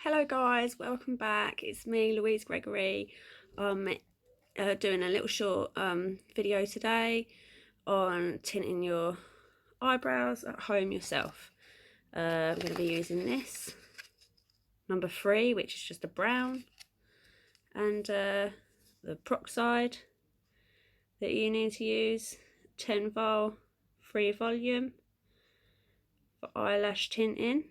Hello guys, welcome back. It's me, Louise Gregory. Doing a little short video today on tinting your eyebrows at home yourself. I'm going to be using this number 3, which is just a brown, and the peroxide that you need to use, 10 vol, 3 volume for eyelash tinting.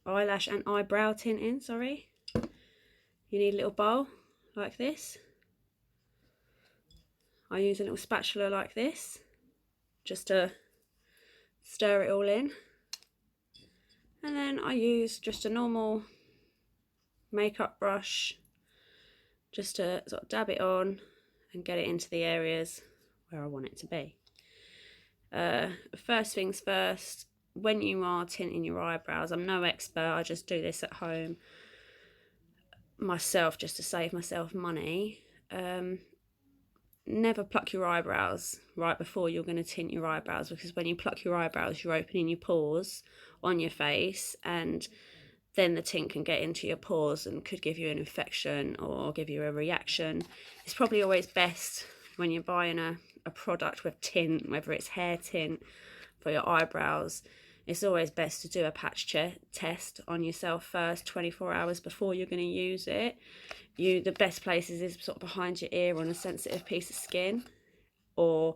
Eyelash and eyebrow tinting, sorry. You need a little bowl like this. I use a little spatula like this just to stir it all in, and then I use just a normal makeup brush just to sort of dab it on and get it into the areas where I want it to be. First things first, when you are tinting your eyebrows, I'm no expert, I just do this at home myself just to save myself money. Never pluck your eyebrows right before you're going to tint your eyebrows, because when you pluck your eyebrows you're opening your pores on your face, and then the tint can get into your pores and could give you an infection or give you a reaction. It's probably always best when you're buying a product with tint, whether it's hair tint for your eyebrows, it's always best to do a patch test on yourself first, 24 hours before you're going to use it. The best places is sort of behind your ear on a sensitive piece of skin, or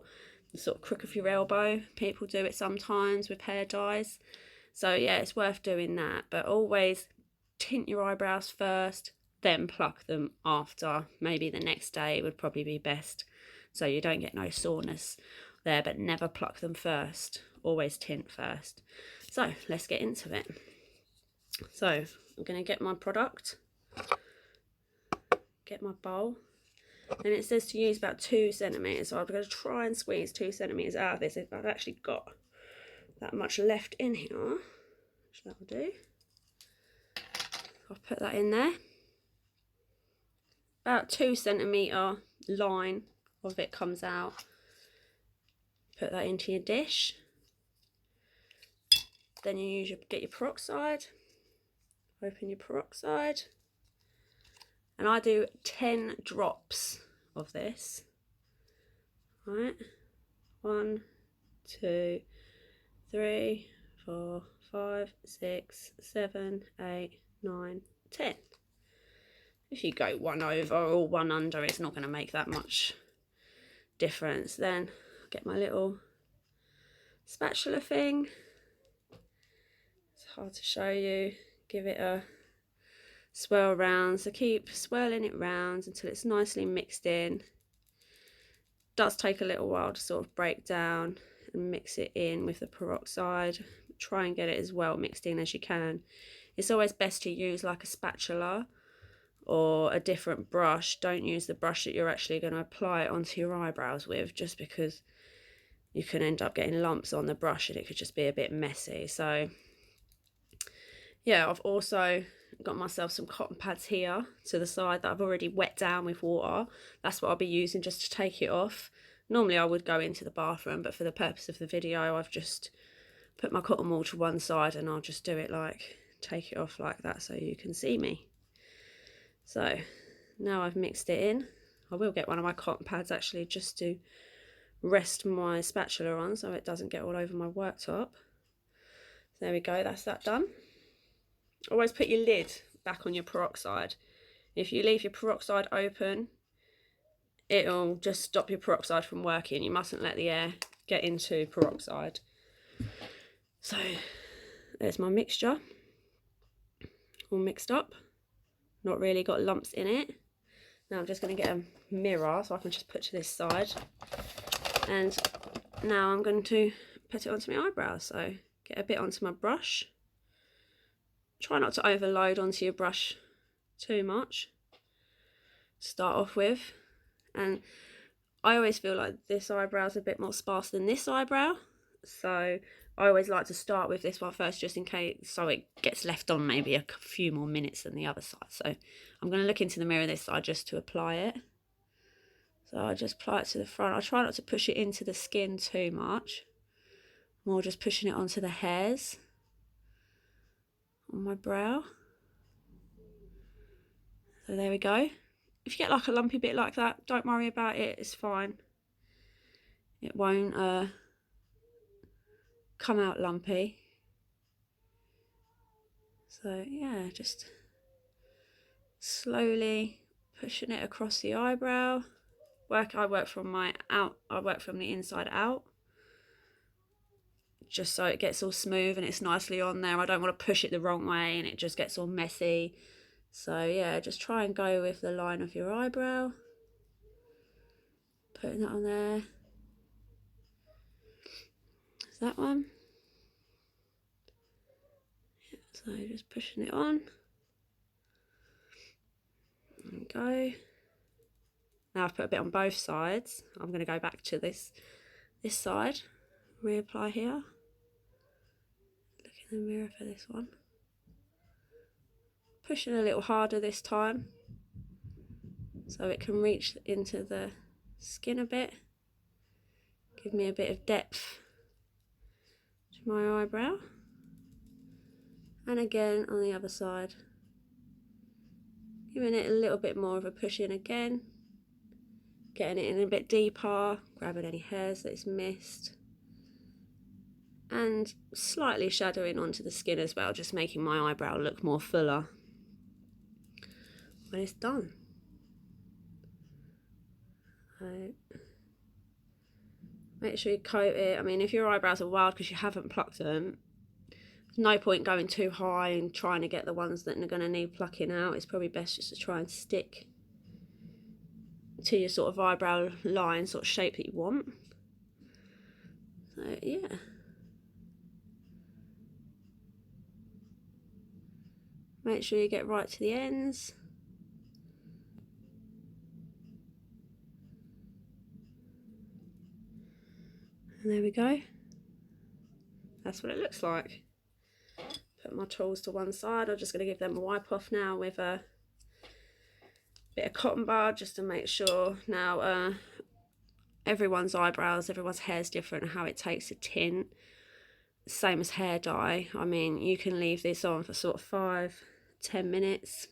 the sort of crook of your elbow. People do it sometimes with hair dyes. So yeah, it's worth doing that. But always tint your eyebrows first, then pluck them after. Maybe the next day would probably be best, so you don't get no soreness there, but never pluck them first. Always tint first. So let's get into it. So I'm going to get my product, get my bowl, and it says to use about 2 centimetres, so I'm going to try and squeeze 2 centimetres out of this if I've actually got that much left in here, which that will do. I'll put that in there. About 2 centimetre line of it comes out. Put that into your dish. Then you get your peroxide. Open your peroxide. And I do 10 drops of this. Right. 1, 2, 3, 4, 5, 6, 7, 8, 9, 10. If you go one over or one under, it's not going to make that much difference. Then get my little spatula thing. It's hard to show you. Give it a swirl round, so keep swirling it round until it's nicely mixed in. Does take a little while to sort of break down and mix it in with the peroxide. Try and get it as well mixed in as you can. It's always best to use like a spatula or a different brush. Don't use the brush that you're actually going to apply it onto your eyebrows with, just because you can end up getting lumps on the brush and it could just be a bit messy. So yeah, I've also got myself some cotton pads here to the side that I've already wet down with water. That's what I'll be using just to take it off. Normally I would go into the bathroom, but for the purpose of the video I've just put my cotton wool to one side, and I'll just do it like, take it off like that so you can see me. So now I've mixed it in. I will get one of my cotton pads actually just to rest my spatula on so it doesn't get all over my worktop. So there we go, that's that done. Always put your lid back on your peroxide. If you leave your peroxide open, it'll just stop your peroxide from working. You mustn't let the air get into peroxide. So there's my mixture, all mixed up. Not really got lumps in it. Now I'm just going to get a mirror so I can just put to this side. And now I'm going to put it onto my eyebrows. So get a bit onto my brush. Try not to overload onto your brush too much to start off with. And I always feel like this eyebrow is a bit more sparse than this eyebrow. So I always like to start with this one first, just in case, so it gets left on maybe a few more minutes than the other side. So I'm going to look into the mirror this side just to apply it. So I just apply it to the front. I try not to push it into the skin too much. More just pushing it onto the hairs. on my brow. So there we go. If you get like a lumpy bit like that, don't worry about it, it's fine. It won't come out lumpy. So yeah, just slowly pushing it across the eyebrow. I work from the inside out, just so it gets all smooth and it's nicely on there. I don't want to push it the wrong way and it just gets all messy. So yeah, just try and go with the line of your eyebrow. Putting that on there. Is that one? So just pushing it on. There we go. Now I've put a bit on both sides. I'm going to go back to this side. Reapply here. Look in the mirror for this one. Pushing a little harder this time, so it can reach into the skin a bit. Give me a bit of depth to my eyebrow. And again on the other side. Giving it a little bit more of a push in again. Getting it in a bit deeper, grabbing any hairs that it's missed. And slightly shadowing onto the skin as well, just making my eyebrow look more fuller when it's done. So, make sure you coat it. I mean, if your eyebrows are wild because you haven't plucked them, there's no point going too high and trying to get the ones that are going to need plucking out. It's probably best just to try and stick to your sort of eyebrow line, sort of shape that you want. So yeah. Make sure you get right to the ends. And there we go. That's what it looks like. Put my tools to one side. I'm just going to give them a wipe off now with a bit of cotton bud just to make sure. Now everyone's eyebrows, everyone's hair is different, how it takes a tint. Same as hair dye. I mean, you can leave this on for sort of 5-10 minutes.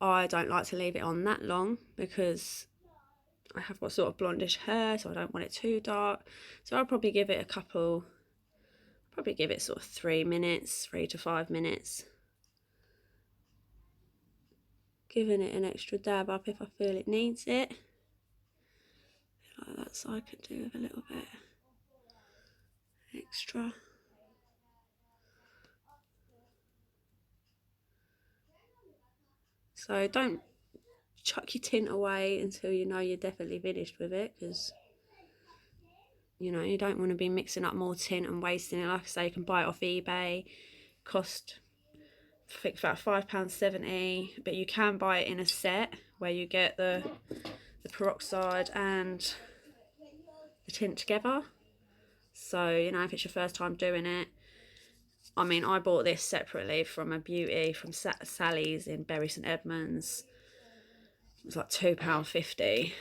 I don't like to leave it on that long because I have got sort of blondish hair, so I don't want it too dark. So I'll probably give it sort of 3 to 5 minutes. Giving it an extra dab up if I feel it needs it. Like that side could do with a little bit extra. So don't chuck your tint away until you know you're definitely finished with it, because you know you don't want to be mixing up more tint and wasting it. Like I say, you can buy it off eBay. Cost I think about £5.70, but you can buy it in a set where you get the peroxide and the tint together. So you know, if it's your first time doing it, I mean, I bought this separately from a beauty from Sally's in Bury St Edmunds. It was like £2.50.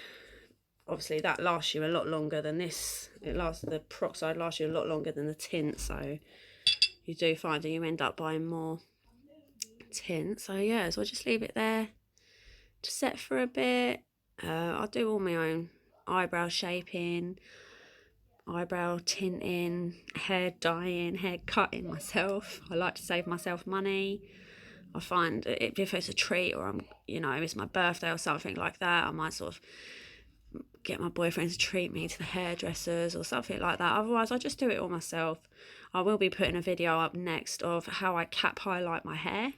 Obviously that lasts you a lot longer than this. The peroxide lasts you a lot longer than the tint, so you do find that you end up buying more tint. So yeah, so I just leave it there to set for a bit. I do all my own eyebrow shaping, eyebrow tinting, hair dyeing, hair cutting myself. I like to save myself money. I find if it's a treat or it's my birthday or something like that, I might sort of get my boyfriend to treat me to the hairdressers or something like that. Otherwise, I just do it all myself. I will be putting a video up next of how I cap highlight my hair.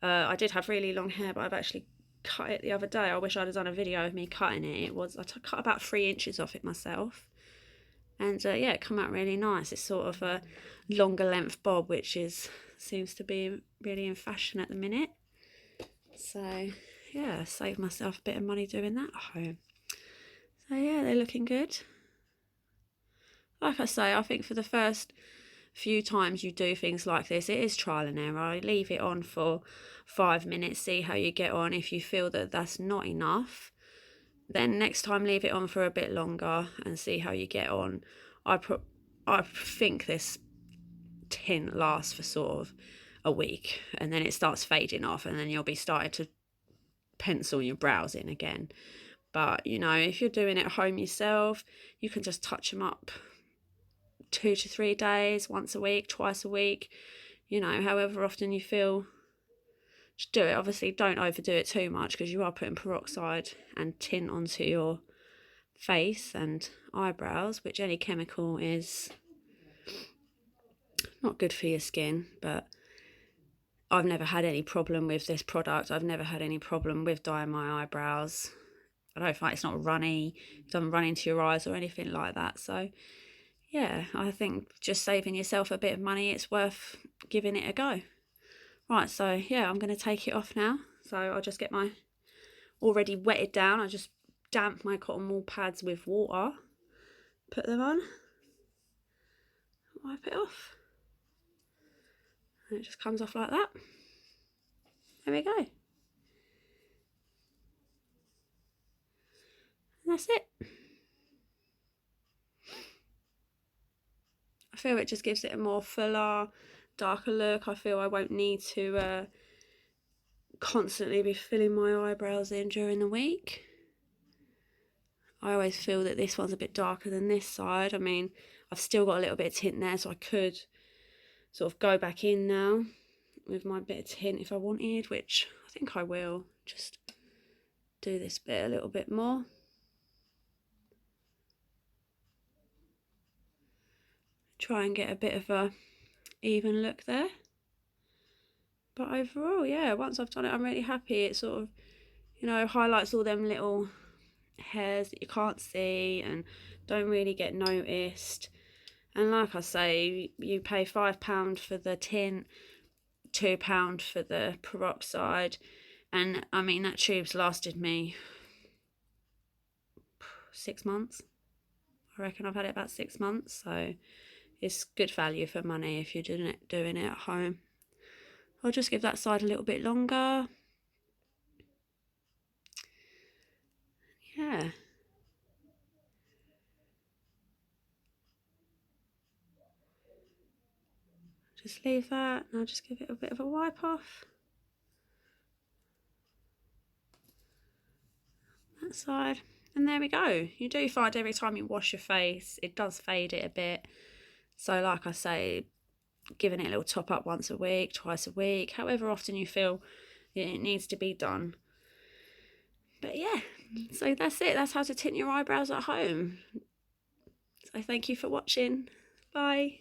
I did have really long hair, but I've actually cut it the other day. I wish I'd have done a video of me cutting it. I cut about 3 inches off it myself. And yeah, it came out really nice. It's sort of a longer length bob, which seems to be really in fashion at the minute. So yeah, saved myself a bit of money doing that at home. So yeah, they're looking good. Like I say, I think for the first few times you do things like this, it is trial and error. I leave it on for 5 minutes, see how you get on. If you feel that that's not enough, then next time leave it on for a bit longer and see how you get on. I think this tint lasts for sort of a week, and then it starts fading off, and then you'll be starting to pencil your brows in again. But you know, if you're doing it at home yourself, you can just touch them up 2 to 3 days, once a week, twice a week, you know, however often you feel. Just do it. Obviously don't overdo it too much, because you are putting peroxide and tint onto your face and eyebrows, which any chemical is not good for your skin. But I've never had any problem with this product. I've never had any problem with dyeing my eyebrows. I don't find it's not runny, it doesn't run into your eyes or anything like that. So yeah, I think just saving yourself a bit of money, it's worth giving it a go. Right, so yeah, I'm going to take it off now. So I'll just get my already wetted down. I just damp my cotton wool pads with water, put them on, wipe it off, and it just comes off like that. There we go. And that's it. I feel it just gives it a more fuller, darker look. I feel I won't need to constantly be filling my eyebrows in during the week. I always feel that this one's a bit darker than this side. I mean, I've still got a little bit of tint there, so I could sort of go back in now with my bit of tint if I wanted, which I think I will. Just do this bit a little bit more. Try and get a bit of a even look there. But overall, yeah, once I've done it, I'm really happy. It sort of, you know, highlights all them little hairs that you can't see and don't really get noticed. And like I say, you pay £5 for the tint, £2 for the peroxide, and I mean that tube's lasted me 6 months. I reckon I've had it about 6 months, so it's good value for money if you're doing it at home. I'll just give that side a little bit longer. Yeah. Just leave that, and I'll just give it a bit of a wipe off. That side. And there we go. You do find every time you wash your face, it does fade it a bit. So like I say, giving it a little top up once a week, twice a week, however often you feel it needs to be done. But yeah, so that's it. That's how to tint your eyebrows at home. So thank you for watching. Bye.